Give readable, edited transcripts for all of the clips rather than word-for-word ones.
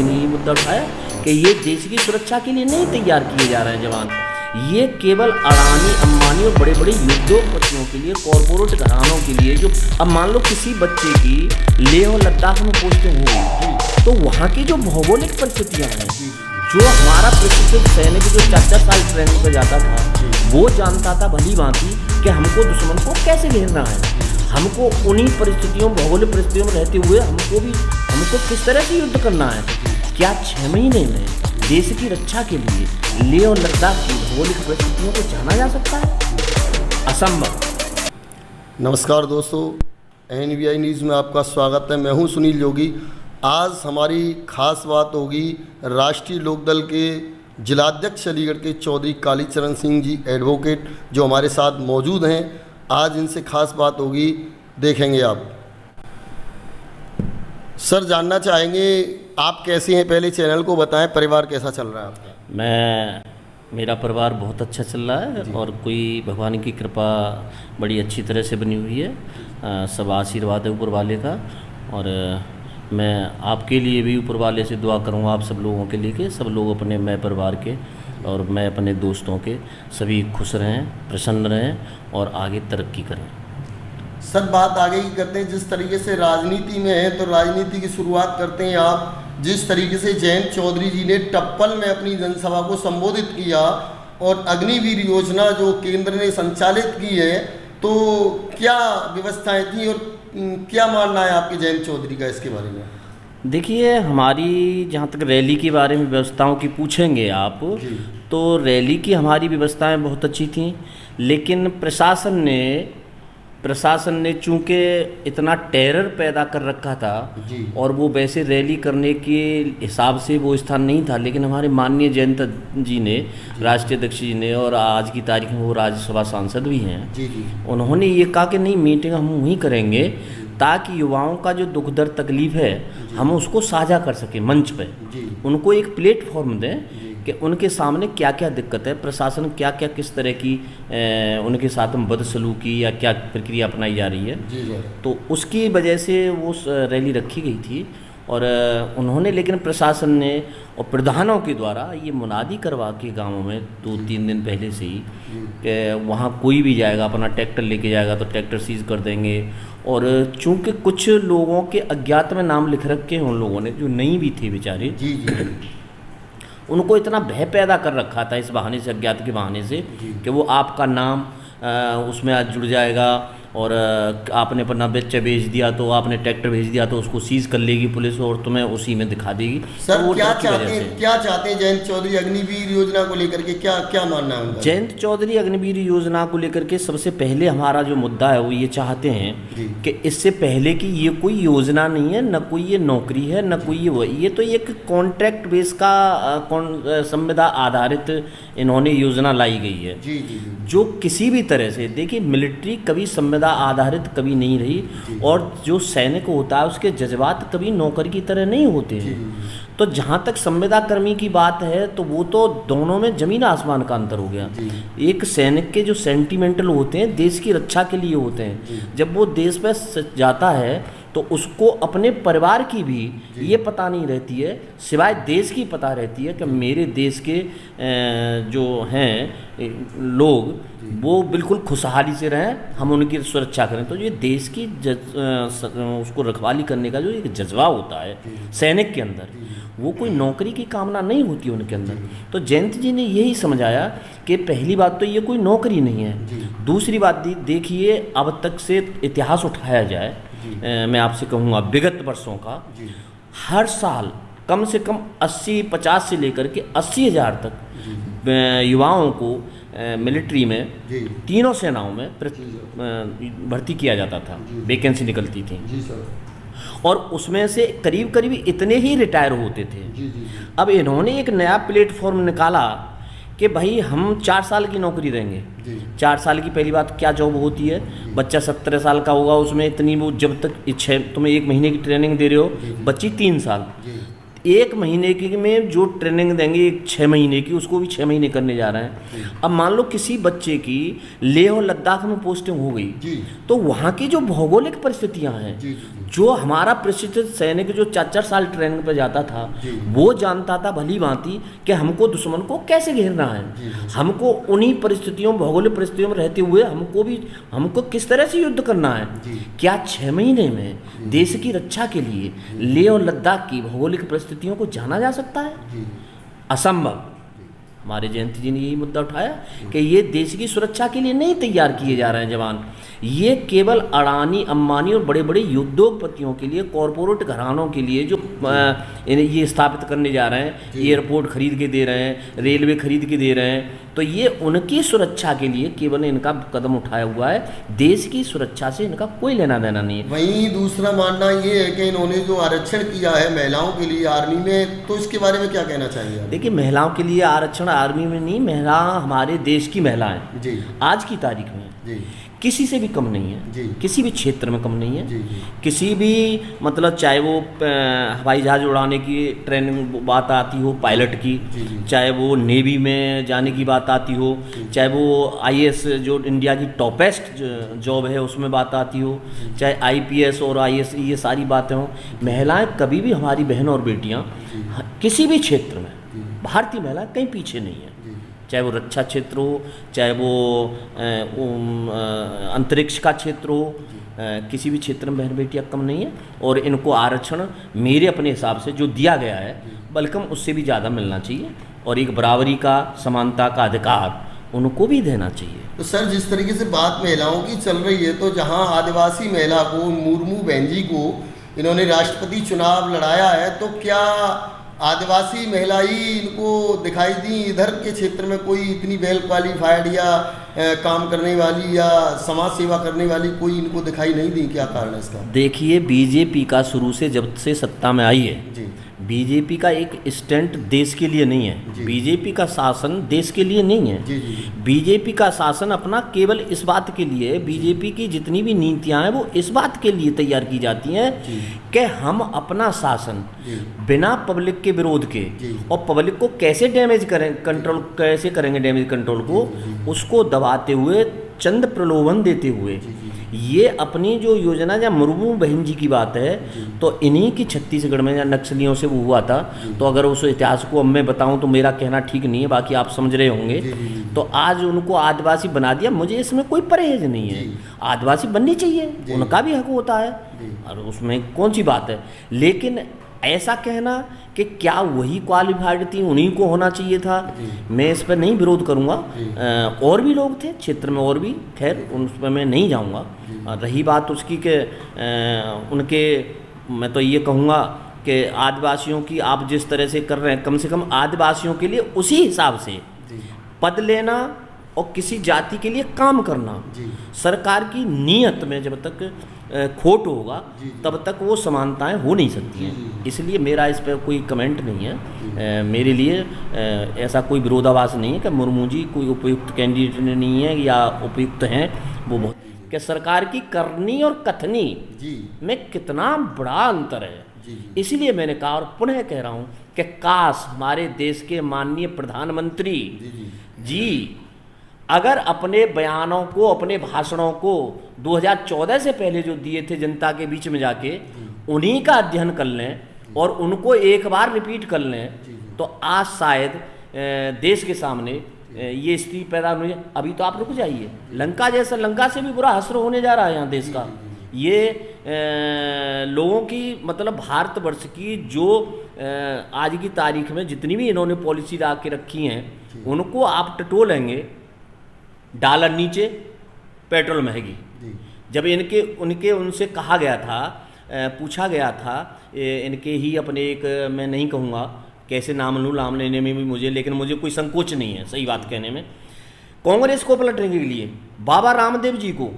मोदी ने ये मुद्दा उठाया कि ये देश की सुरक्षा के लिए नहीं तैयार किए जा रहे हैं जवान, ये केवल अडानी अंबानी और बड़े बड़े उद्योगपतियों के लिए, कॉरपोरेट घरानों के लिए। जो अब मान लो किसी बच्चे की लेह और लद्दाख में पोस्टिंग हो गई, तो वहाँ की जो भौगोलिक परिस्थितियाँ हैं, जो हमारा प्रशिक्षित सैनिक जो 4-4 साल ट्रेनिंग पर जाता था, वो जानता था भली भांति कि हमको दुश्मन को कैसे घेरना है, हमको उन्हीं परिस्थितियों, भौगोलिक परिस्थितियों में रहते हुए हमको किस तरह से युद्ध करना है। क्या 6 महीने में देश की रक्षा के लिए लेह और लद्दाख की भौगोलिक परिस्थितियों को जाना जा सकता है? असंभव। नमस्कार दोस्तों, NVI न्यूज़ में आपका स्वागत है। मैं हूं सुनील योगी। आज हमारी खास बात होगी राष्ट्रीय लोकदल के जिलाध्यक्ष अलीगढ़ के चौधरी कालीचरण सिंह जी एडवोकेट, जो हमारे साथ मौजूद हैं। आज इनसे खास बात होगी, देखेंगे आप। सर, जानना चाहेंगे आप कैसे हैं, पहले चैनल को बताएं, परिवार कैसा चल रहा है आपका? मेरा परिवार बहुत अच्छा चल रहा है और कोई भगवान की कृपा बड़ी अच्छी तरह से बनी हुई है। सब आशीर्वाद है ऊपर वाले का, और मैं आपके लिए भी ऊपर वाले से दुआ करूँगा, आप सब लोगों के लिए, कि सब लोग अपने, मैं परिवार के और मैं अपने दोस्तों के सभी खुश रहें, प्रसन्न रहें और आगे तरक्की करें। सर, बात आगे की करते हैं। जिस तरीके से राजनीति में है, तो राजनीति की शुरुआत करते हैं आप। जिस तरीके से जयंत चौधरी जी ने टप्पल में अपनी जनसभा को संबोधित किया और अग्निवीर योजना जो केंद्र ने संचालित की है, तो क्या व्यवस्थाएं थी और क्या मानना है आपके जयंत चौधरी का इसके बारे में? देखिए, हमारी जहाँ तक रैली के बारे में व्यवस्थाओं की पूछेंगे आप, तो रैली की हमारी व्यवस्थाएं बहुत अच्छी थीं, लेकिन प्रशासन ने चूँकि इतना टेरर पैदा कर रखा था और वो वैसे रैली करने के हिसाब से वो स्थान नहीं था। लेकिन हमारे माननीय जयंत जी ने, राष्ट्रीय अध्यक्ष जी ने, और आज की तारीख में वो राज्यसभा सांसद भी हैं, उन्होंने ये कहा कि नहीं, मीटिंग हम वहीं करेंगे ताकि युवाओं का जो दुख दर्द तकलीफ़ है हम उसको साझा कर सकें मंच पे, उनको एक प्लेटफॉर्म दें कि उनके सामने क्या क्या दिक्कत है, प्रशासन क्या क्या किस तरह की उनके साथ में बदसलूकी या क्या प्रक्रिया अपनाई जा रही है। तो उसकी वजह से वो रैली रखी गई थी। और उन्होंने, लेकिन प्रशासन ने और प्रधानों के द्वारा ये मुनादी करवा के गाँवों में 2-3 दिन पहले से ही कि वहाँ कोई भी जाएगा, अपना ट्रैक्टर लेके जाएगा तो ट्रैक्टर सीज कर देंगे। और चूँकि कुछ लोगों के अज्ञात में नाम लिख रखे हैं उन लोगों ने, जो नहीं भी थे बेचारे, उनको इतना भय पैदा कर रखा था इस बहाने से, अज्ञात के बहाने से, कि वो आपका नाम उसमें आज जुड़ जाएगा और आपने अपना बच्चा भेज दिया, तो आपने ट्रैक्टर भेज दिया तो उसको सीज कर लेगी पुलिस और तुम्हें उसी में दिखा देगी। सर, तो क्या चाहते हैं जयंत चौधरी अग्निवीर योजना को लेकर के? क्या मानना है उनका? जयंत चौधरी अग्निवीर योजना को लेकर के सबसे पहले हमारा जो मुद्दा है वो ये चाहते हैं कि इससे पहले कि ये कोई योजना नहीं है, न कोई ये नौकरी है, न कोई ये तो एक कॉन्ट्रैक्ट बेस का संविदा आधारित इन्होंने योजना लाई गई है, जो किसी भी तरह से, देखिए, मिलिट्री कभी संविदा आधारित कभी नहीं रही, और जो सैनिक होता है उसके जज्बात कभी नौकरी की तरह नहीं होते हैं। तो जहाँ तक संविदा कर्मी की बात है, तो वो तो दोनों में जमीन आसमान का अंतर हो गया। एक सैनिक के जो सेंटिमेंटल होते हैं, देश की रक्षा के लिए होते हैं, जब वो देश पे जाता है तो उसको अपने परिवार की भी ये पता नहीं रहती है, सिवाय देश की पता रहती है कि मेरे देश के जो हैं लोग वो बिल्कुल खुशहाली से रहें, हम उनकी सुरक्षा करें। तो ये देश की उसको रखवाली करने का जो एक जज्बा होता है सैनिक के अंदर, वो कोई नौकरी की कामना नहीं होती उनके अंदर। तो जयंत जी ने यही समझाया कि पहली बात तो ये कोई नौकरी नहीं है। दूसरी बात देखिए, अब तक से इतिहास उठाया जाए, मैं आपसे कहूँगा विगत वर्षों का, हर साल कम से कम 80-50 से लेकर के 80,000 तक युवाओं को मिलिट्री में तीनों सेनाओं में भर्ती किया जाता था, वैकेंसी निकलती थी, और उसमें से करीब करीब इतने ही रिटायर होते थे। अब इन्होंने एक नया प्लेटफॉर्म निकाला कि भाई हम 4 साल की नौकरी देंगे। 4 साल की पहली बात क्या जॉब होती है, बच्चा 17 साल का होगा, उसमें इतनी वो जब तक तुम्हें 1 महीने की ट्रेनिंग दे रहे हो, बच्ची 3 साल, 1 महीने की में जो ट्रेनिंग देंगे 6 महीने की, उसको भी 6 महीने करने जा रहे हैं। अब मान लो किसी बच्चे की लेह और लद्दाख में पोस्टिंग हो गई, तो वहाँ की जो भौगोलिक परिस्थितियाँ हैं, जो हमारा प्रशिक्षित सैनिक जो 4-4 साल ट्रेनिंग पर जाता था, वो जानता था भली भांति कि हमको दुश्मन को कैसे घेरना है, हमको उन्हीं परिस्थितियों, भौगोलिक परिस्थितियों में रहते हुए हमको किस तरह से युद्ध करना है। क्या 6 महीने में देश की रक्षा के लिए लेह और लद्दाख की भौगोलिक परिस्थितियों को जाना जा सकता है? असंभव। हमारे जयंती जी ने यही मुद्दा उठाया कि ये देश की सुरक्षा के लिए नहीं तैयार किए जा रहे हैं जवान, ये केवल अडानी, अंबानी और बड़े बड़े उद्योगपतियों के लिए, कॉरपोरेट घरानों के लिए जो ये स्थापित करने जा रहे हैं, एयरपोर्ट खरीद के दे रहे हैं, रेलवे खरीद के दे रहे हैं, तो ये उनकी सुरक्षा के लिए केवल इनका कदम उठाया हुआ है। देश की सुरक्षा से इनका कोई लेना देना नहीं है। वहीं दूसरा मानना ये है कि इन्होंने जो आरक्षण किया है महिलाओं के लिए आर्मी में, तो इसके बारे में क्या कहना चाहेंगे? देखिए, महिलाओं के लिए आरक्षण आर्मी में नहीं, महिला हमारे देश की महिलाएं जी आज की तारीख में जी किसी से भी कम नहीं है जी, किसी भी क्षेत्र में कम नहीं है जी जी, किसी भी मतलब चाहे वो हवाई जहाज़ उड़ाने की ट्रेनिंग बात आती हो पायलट की, जी जी, चाहे वो नेवी में जाने की बात आती हो, चाहे वो आईएएस जो इंडिया की टॉपेस्ट जॉब है उसमें बात आती हो, चाहे आईपीएस और आईएएस, ये सारी बातें हों, महिलाएं कभी भी, हमारी बहन और बेटियां किसी भी क्षेत्र में, भारतीय महिला कहीं पीछे नहीं है। चाहे वो रक्षा क्षेत्र हो, चाहे वो अंतरिक्ष का क्षेत्र हो, किसी भी क्षेत्र में बहन बेटियां कम नहीं है। और इनको आरक्षण मेरे अपने हिसाब से जो दिया गया है, बल्कि उससे भी ज़्यादा मिलना चाहिए, और एक बराबरी का, समानता का अधिकार उनको भी देना चाहिए। तो सर, जिस तरीके से बात महिलाओं की चल रही है, तो जहां आदिवासी महिला को, मुर्मू बहन जी को इन्होंने राष्ट्रपति चुनाव लड़ाया है, तो क्या आदिवासी महिला ही इनको दिखाई दी? इधर के क्षेत्र में कोई इतनी वेल क्वालिफाइड या काम करने वाली या समाज सेवा करने वाली कोई इनको दिखाई नहीं दी? क्या कारण है इसका? देखिए, बीजेपी का शुरू से जब से सत्ता में आई है जी, बीजेपी का एक स्टैंड देश के लिए नहीं है, बीजेपी का शासन देश के लिए नहीं है। जी जी, बीजेपी का शासन अपना केवल इस बात के लिए, बीजेपी की जितनी भी नीतियां हैं वो इस बात के लिए तैयार की जाती हैं कि हम अपना शासन बिना पब्लिक के विरोध के, और पब्लिक को कैसे डैमेज करें, कंट्रोल कैसे करेंगे डैमेज कंट्रोल को, उसको दबाते हुए, चंद प्रलोभन देते हुए ये अपनी जो योजना, या मुर्मू बहन जी की बात है, तो इन्हीं की छत्तीसगढ़ में या नक्सलियों से वो हुआ था। तो अगर उस इतिहास को अब मैं बताऊं तो मेरा कहना ठीक नहीं है, बाकी आप समझ रहे होंगे। तो आज उनको आदिवासी बना दिया, मुझे इसमें कोई परहेज नहीं है, आदिवासी बननी चाहिए, उनका भी हक होता है, और उसमें कौन सी बात है। लेकिन ऐसा कहना कि क्या वही क्वालिफाइड थी, उन्हीं को होना चाहिए था, मैं इस पर नहीं विरोध करूंगा। और भी लोग थे क्षेत्र में, और भी, खैर उन पर मैं नहीं जाऊंगा। रही बात उसकी कि उनके, मैं तो ये कहूँगा कि आदिवासियों की आप जिस तरह से कर रहे हैं, कम से कम आदिवासियों के लिए उसी हिसाब से पद लेना और किसी जाति के लिए काम करना, सरकार की नीयत में जब तक खोट होगा तब तक वो समानताएं हो नहीं सकती हैं। इसलिए मेरा इस पर कोई कमेंट नहीं है। मेरे लिए ऐसा कोई विरोधाभास नहीं है कि मुर्मू जी कोई उपयुक्त कैंडिडेट नहीं है या उपयुक्त हैं। वो बहुत कि सरकार की करनी और कथनी में कितना बड़ा अंतर है। इसलिए मैंने कहा और पुनः कह रहा हूँ कि काश हमारे देश के माननीय प्रधानमंत्री जी अगर अपने बयानों को, अपने भाषणों को 2014 से पहले जो दिए थे जनता के बीच में जाके, उन्हीं का अध्ययन कर लें और उनको एक बार रिपीट कर लें, तो आज शायद देश के सामने ये स्थिति पैदा हुई। अभी तो आप रुक जाइए, लंका जैसा, लंका से भी बुरा हश्र होने जा रहा है यहाँ देश का। ये लोगों की, मतलब भारतवर्ष की जो आज की तारीख में जितनी भी इन्होंने पॉलिसी ला के रखी हैं, उनको आप टटोलेंगे। डॉलर नीचे, पेट्रोल महंगी। जब उनके उनसे कहा गया था, पूछा गया था, इनके ही अपने एक, मैं नहीं कहूँगा कैसे नाम लूँ, नाम लेने में भी मुझे, लेकिन मुझे कोई संकोच नहीं है सही बात कहने में, कांग्रेस को पलटने के लिए बाबा रामदेव जी को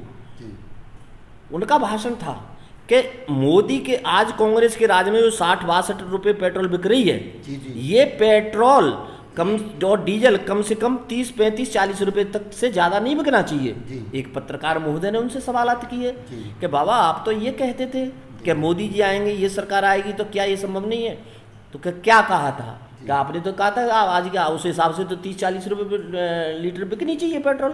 उनका भाषण था कि मोदी के, आज कांग्रेस के राज में जो 60-62 रुपये पेट्रोल बिक रही है, ये पेट्रोल कम और डीजल कम से कम 30, 35, 40 रुपये तक से ज़्यादा नहीं बिकना चाहिए। एक पत्रकार महोदय ने उनसे सवालात किए कि बाबा आप तो ये कहते थे कि मोदी जी आएंगे, ये सरकार आएगी, तो क्या ये संभव नहीं है? तो क्या कहा था? क्या आपने तो कहा था आज क्या उस हिसाब से तो 30-40 रुपये लीटर बिकनी चाहिए पेट्रोल।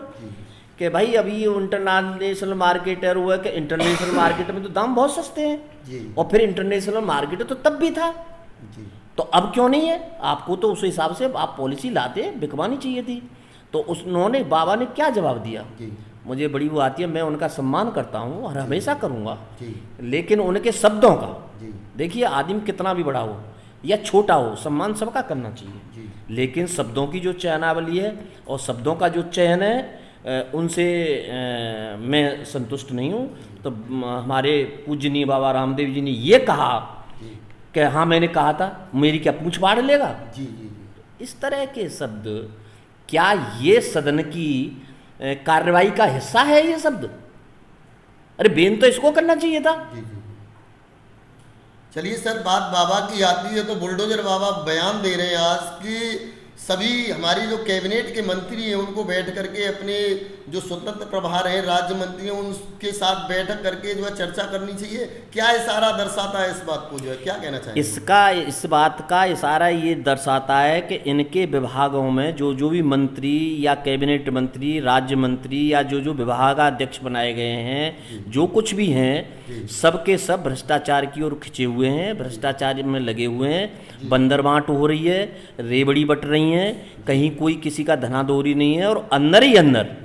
कि भाई अभी इंटरनेशनल मार्केट है, वो है कि इंटरनेशनल मार्केट में तो दाम बहुत सस्ते हैं, और फिर इंटरनेशनल मार्केट तो तब भी था, तो अब क्यों नहीं है? आपको तो उस हिसाब से आप पॉलिसी लाते बिकवानी चाहिए थी। तो उन्होंने बाबा ने क्या जवाब दिया? मुझे बड़ी वो आती है, मैं उनका सम्मान करता हूँ और हमेशा करूँगा, लेकिन उनके शब्दों का देखिए, आदमी कितना भी बड़ा हो या छोटा हो, सम्मान सबका करना चाहिए, लेकिन शब्दों की जो चयनावली है और शब्दों का जो चयन है उनसे मैं संतुष्ट नहीं हूँ। तो हमारे पूजनीय बाबा रामदेव जी ने ये कहा कि हाँ मैंने कहा था, मेरी क्या पूंछ फाड़ लेगा? इस तरह के शब्द, क्या ये सदन की कार्रवाई का हिस्सा है ये शब्द? अरे बेन तो इसको करना चाहिए था। चलिए सर, बात बाबा की आती है तो बुलडोजर बाबा बयान दे रहे हैं आज कि सभी हमारी जो कैबिनेट के मंत्री हैं उनको बैठ करके अपने जो स्वतंत्र प्रभार हैं, राज्य मंत्री हैं, उनके साथ बैठक करके जो है चर्चा करनी चाहिए। क्या इशारा दर्शाता है इस बात को, जो है क्या कहना चाहिए? इस बात का इशारा ये दर्शाता है कि इनके विभागों में जो भी मंत्री या कैबिनेट मंत्री, राज्य मंत्री या जो विभागाध्यक्ष बनाए गए हैं, जो कुछ भी हैं, सबके सब भ्रष्टाचार की ओर खिंचे हुए हैं, भ्रष्टाचार में लगे हुए हैं, बंदर बांट हो रही है, रेबड़ी बट रही है, कहीं कोई किसी का धनाधोरी नहीं है, और अंदर ही अंदर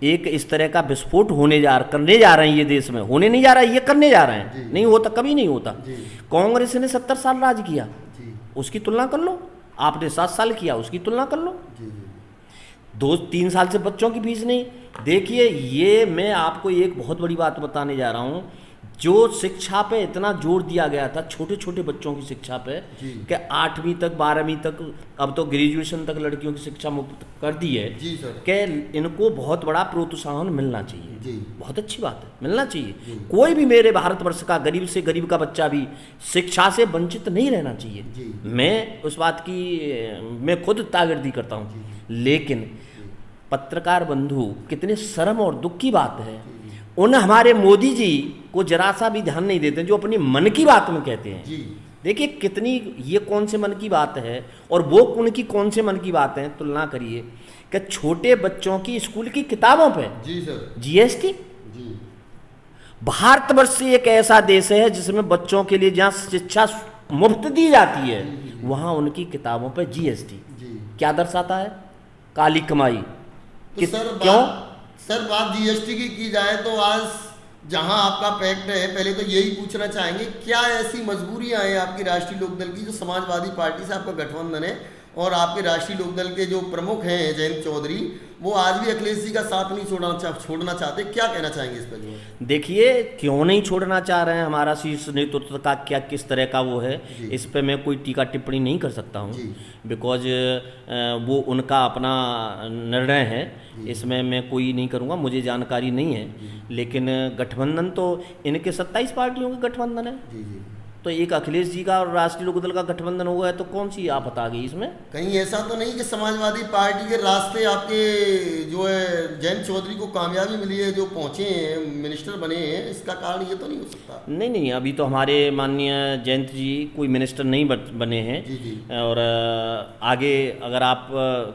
एक इस तरह का विस्फोट करने जा रहे हैं ये देश में। होने नहीं जा रहा है, ये करने जा रहे हैं। नहीं होता, कभी नहीं होता। कांग्रेस ने 70 साल राज किया, उसकी तुलना कर लो। आपने 7 साल किया, उसकी तुलना कर लो। 2-3 साल से बच्चों की फीस नहीं। देखिए, ये मैं आपको एक बहुत बड़ी बात बताने जा रहा हूँ। जो शिक्षा पे इतना जोर दिया गया था, छोटे छोटे बच्चों की शिक्षा पे, कि 8वीं तक 12वीं तक, अब तो ग्रेजुएशन तक लड़कियों की शिक्षा मुक्त कर दी है, कि इनको बहुत बड़ा प्रोत्साहन मिलना चाहिए। बहुत अच्छी बात है, मिलना चाहिए। कोई भी मेरे भारतवर्ष का गरीब से गरीब का बच्चा भी शिक्षा से वंचित नहीं रहना चाहिए। मैं उस बात की मैं खुद तागिर्दी करता हूँ। लेकिन पत्रकार बंधु, कितने शर्म और दुख की बात है, उन हमारे मोदी जी को जरा सा भी ध्यान नहीं देते, जो अपनी मन की बात में कहते हैं। देखिए कितनी, ये कौन से मन की बात है और वो उनकी कौन से मन की बात है, तुलना करिए। कि छोटे बच्चों की स्कूल की किताबों पे जीएसटी। भारतवर्ष एक ऐसा देश है जिसमें बच्चों के लिए जहाँ शिक्षा मुफ्त दी जाती है, वहाँ उनकी किताबों पे जीएसटी। क्या दर्शाता है? काली कमाई। तो क्यों सर, बात जीएसटी की जाए तो आज जहां आपका पैक्ट है, पहले तो यही पूछना चाहेंगे, क्या ऐसी मजबूरियां हैं आपकी राष्ट्रीय लोकदल की, जो समाजवादी पार्टी से आपका गठबंधन है और आपके राष्ट्रीय लोकदल के जो प्रमुख हैं जयंत चौधरी, वो आज भी अखिलेश जी का साथ नहीं छोड़ना चाहते? क्या कहना चाहेंगे इस पर? देखिए, क्यों नहीं छोड़ना चाह रहे हैं, हमारा शीर्ष नेतृत्व का क्या किस तरह का वो है, इस पर मैं कोई टीका टिप्पणी नहीं कर सकता हूँ, बिकॉज वो उनका अपना निर्णय है, इसमें मैं कोई नहीं करूँगा, मुझे जानकारी नहीं है। लेकिन गठबंधन तो इनके 27 पार्टियों का गठबंधन है, तो एक अखिलेश जी का और राष्ट्रीय लोकदल का गठबंधन हो गया, तो कौन सी आफत आ गई इसमें? कहीं ऐसा तो नहीं कि समाजवादी पार्टी के रास्ते आपके जो है जयंत चौधरी को कामयाबी मिली है, जो पहुंचे हैं, मिनिस्टर बने हैं, इसका कारण ये तो नहीं हो सकता? नहीं, अभी तो हमारे माननीय जयंत जी कोई मिनिस्टर नहीं बने हैं। और आगे अगर आप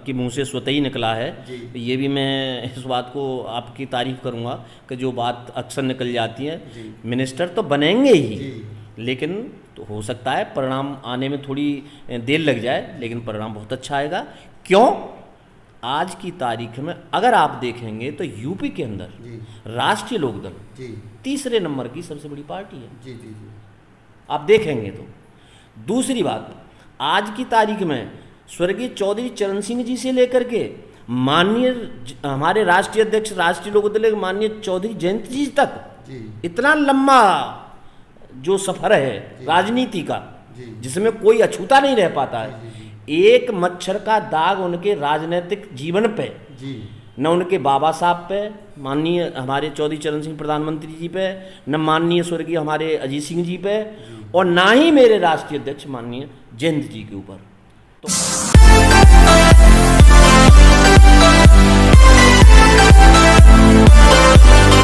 के मुँह से स्वतः ही निकला है, तो ये भी मैं इस बात को आपकी तारीफ करूँगा कि जो बात अक्सर निकल जाती है, मिनिस्टर तो बनेंगे ही, लेकिन तो हो सकता है परिणाम आने में थोड़ी देर लग जाए, लेकिन परिणाम बहुत अच्छा आएगा। क्यों? आज की तारीख में अगर आप देखेंगे तो यूपी के अंदर राष्ट्रीय लोकदल 3रे नंबर की सबसे बड़ी पार्टी है। आप देखेंगे तो। दूसरी बात, आज की तारीख में स्वर्गीय चौधरी चरण सिंह जी से लेकर के माननीय हमारे राष्ट्रीय अध्यक्ष राष्ट्रीय लोकदल माननीय चौधरी जयंत जी तक, इतना लंबा जो सफर है राजनीति का, जिसमें कोई अछूता नहीं रह पाता है, एक मच्छर का दाग उनके राजनीतिक जीवन पे, न उनके बाबा साहब पे, माननीय हमारे चौधरी चरण सिंह प्रधानमंत्री जी पे, न माननीय स्वर्गीय हमारे अजीत सिंह जी पे, और ना ही मेरे राष्ट्रीय अध्यक्ष माननीय जयंत जी के ऊपर। तो